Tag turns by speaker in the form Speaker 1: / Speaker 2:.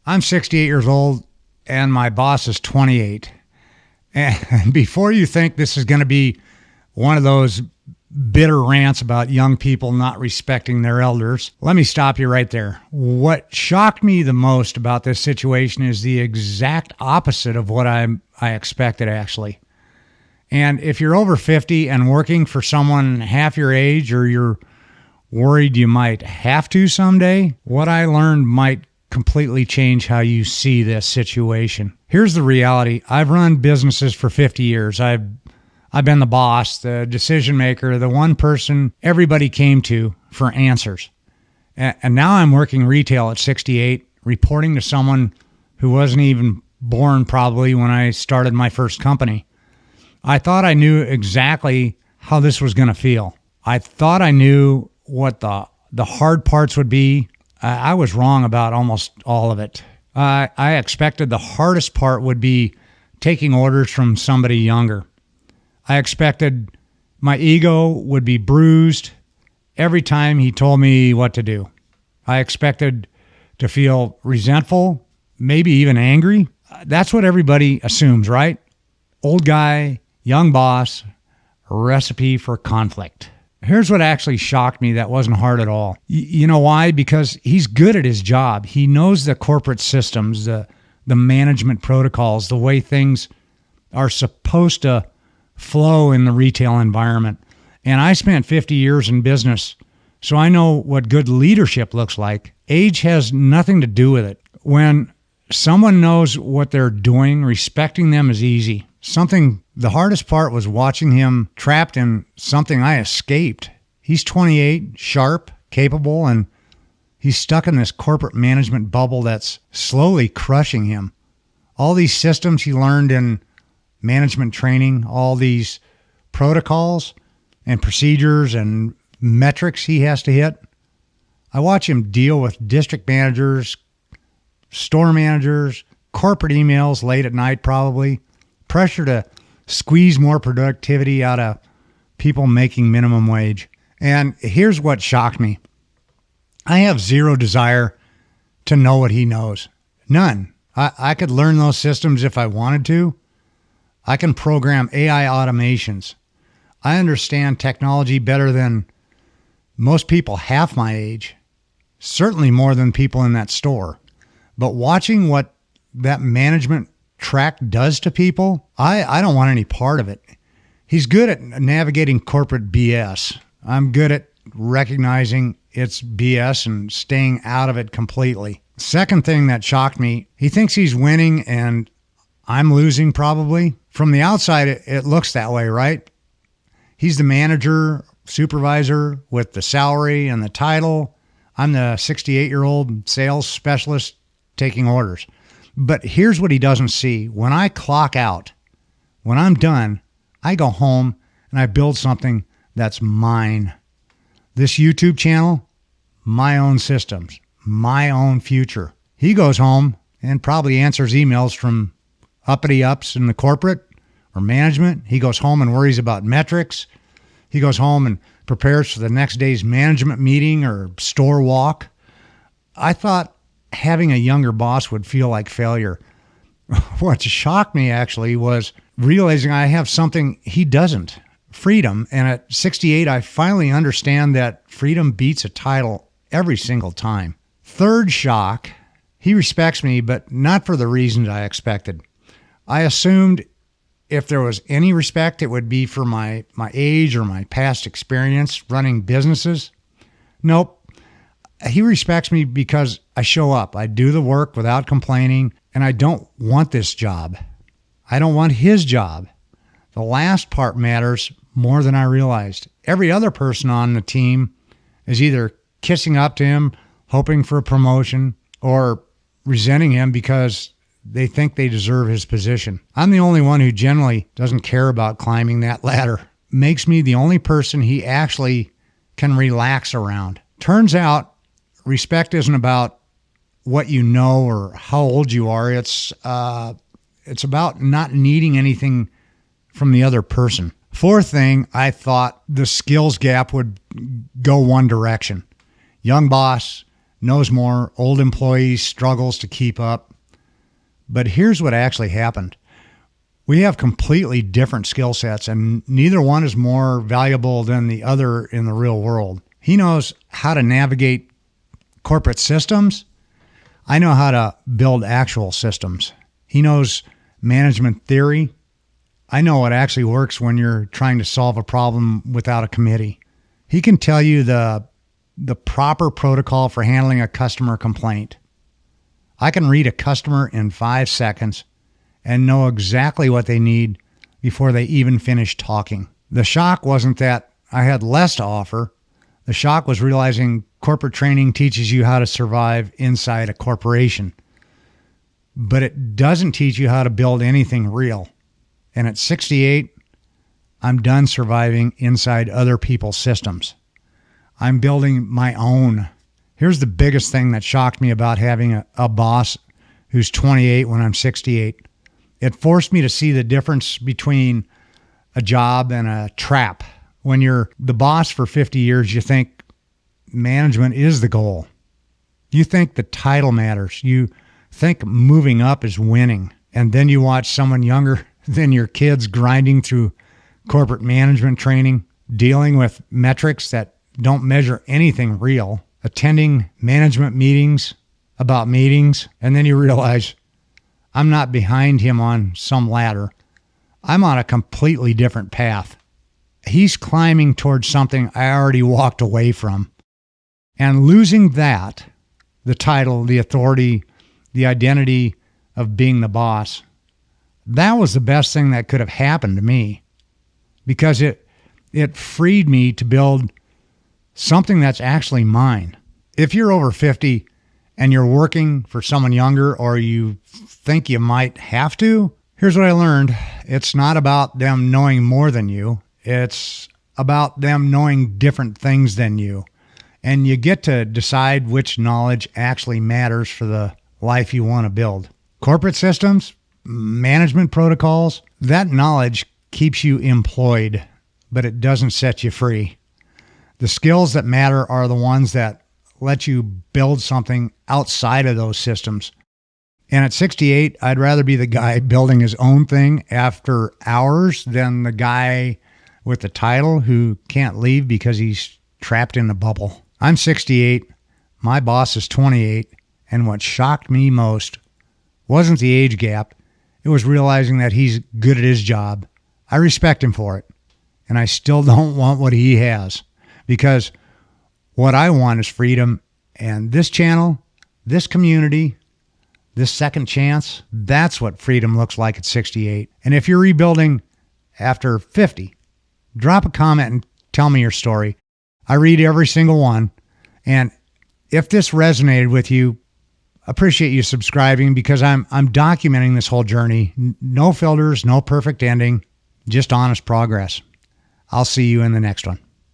Speaker 1: I'm 68 years old and my boss is 28. And before you think this is going to be one of those bitter rants about young people not respecting their elders, let me stop you right there. What shocked me the most about this situation is the exact opposite of what I expected, actually. And if you're over 50 and working for someone half your age, or you're worried you might have to someday, what I learned might completely change how you see this situation. Here's the reality. I've run businesses for 50 years. I've been the boss, the decision maker, the one person everybody came to for answers. And now I'm working retail at 68, reporting to someone who wasn't even born probably when I started my first company. I thought I knew exactly how this was going to feel. I thought I knew what the hard parts would be. I was wrong about almost all of it. I expected the hardest part would be taking orders from somebody younger. I expected my ego would be bruised every time he told me what to do. I expected to feel resentful, maybe even angry. That's what everybody assumes, right? Old guy, young boss, a recipe for conflict. Here's what actually shocked me that wasn't hard at all. You know why? Because he's good at his job. He knows the corporate systems, the management protocols, the way things are supposed to flow in the retail environment. And I spent 50 years in business, so I know what good leadership looks like. Age has nothing to do with it. When someone knows what they're doing, respecting them is easy. The hardest part was watching him trapped in something I escaped. He's 28, sharp, capable, and he's stuck in this corporate management bubble that's slowly crushing him. All these systems he learned in management training, all these protocols and procedures and metrics he has to hit. I watch him deal with district managers, store managers, corporate emails late at night probably, pressure to squeeze more productivity out of people making minimum wage. And here's what shocked me. I have zero desire to know what he knows. None. I could learn those systems if I wanted to. I can program AI automations. I understand technology better than most people half my age, certainly more than people in that store. But watching what that management track does to people, I don't want any part of it. He's good at navigating corporate BS. I'm good at recognizing it's BS and staying out of it completely. Second thing that shocked me, he thinks he's winning and I'm losing probably. From the outside, it looks that way, right? He's the manager, supervisor with the salary and the title. I'm the 68-year-old sales specialist taking orders. But here's what he doesn't see. When I clock out, when I'm done, I go home and I build something that's mine. This YouTube channel, my own systems, my own future. He goes home and probably answers emails from uppity ups in the corporate or management. He goes home and worries about metrics. He goes home and prepares for the next day's management meeting or store walk. I thought having a younger boss would feel like failure. What shocked me actually was realizing I have something he doesn't, freedom. And at 68, I finally understand that freedom beats a title every single time. Third shock, he respects me, but not for the reasons I expected. I assumed if there was any respect, it would be for my age or my past experience running businesses. Nope. He respects me because I show up. I do the work without complaining, and I don't want this job. I don't want his job. The last part matters more than I realized. Every other person on the team is either kissing up to him, hoping for a promotion, or resenting him because they think they deserve his position. I'm the only one who generally doesn't care about climbing that ladder. Makes me the only person he actually can relax around. Turns out, respect isn't about what you know or how old you are. It's about not needing anything from the other person. Fourth thing, I thought the skills gap would go one direction. Young boss, knows more. Old employees struggles to keep up. But here's what actually happened. We have completely different skill sets, and neither one is more valuable than the other in the real world. He knows how to navigate corporate systems. I know how to build actual systems. He knows management theory. I know what actually works when you're trying to solve a problem without a committee. He can tell you the proper protocol for handling a customer complaint. I can read a customer in 5 seconds and know exactly what they need before they even finish talking. The shock wasn't that I had less to offer. The shock was realizing corporate training teaches you how to survive inside a corporation, but it doesn't teach you how to build anything real. And at 68, I'm done surviving inside other people's systems. I'm building my own. Here's the biggest thing that shocked me about having a boss who's 28 when I'm 68. It forced me to see the difference between a job and a trap. When you're the boss for 50 years, you think management is the goal. You think the title matters. You think moving up is winning. And then you watch someone younger than your kids grinding through corporate management training, dealing with metrics that don't measure anything real, attending management meetings about meetings, and then you realize I'm not behind him on some ladder. I'm on a completely different path. He's climbing towards something I already walked away from. And losing that, the title, the authority, the identity of being the boss, that was the best thing that could have happened to me, because it freed me to build something that's actually mine. If you're over 50 and you're working for someone younger, or you think you might have to, here's what I learned. It's not about them knowing more than you. It's about them knowing different things than you. And you get to decide which knowledge actually matters for the life you want to build. Corporate systems, management protocols, that knowledge keeps you employed, but it doesn't set you free. The skills that matter are the ones that let you build something outside of those systems. And at 68, I'd rather be the guy building his own thing after hours than the guy with the title who can't leave because he's trapped in a bubble. I'm 68, my boss is 28, and what shocked me most wasn't the age gap. It was realizing that he's good at his job. I respect him for it, and I still don't want what he has, because what I want is freedom, and this channel, this community, this second chance, that's what freedom looks like at 68. And if you're rebuilding after 50, drop a comment and tell me your story. I read every single one. And if this resonated with you, appreciate you subscribing, because I'm documenting this whole journey. No filters, no perfect ending, just honest progress. I'll see you in the next one.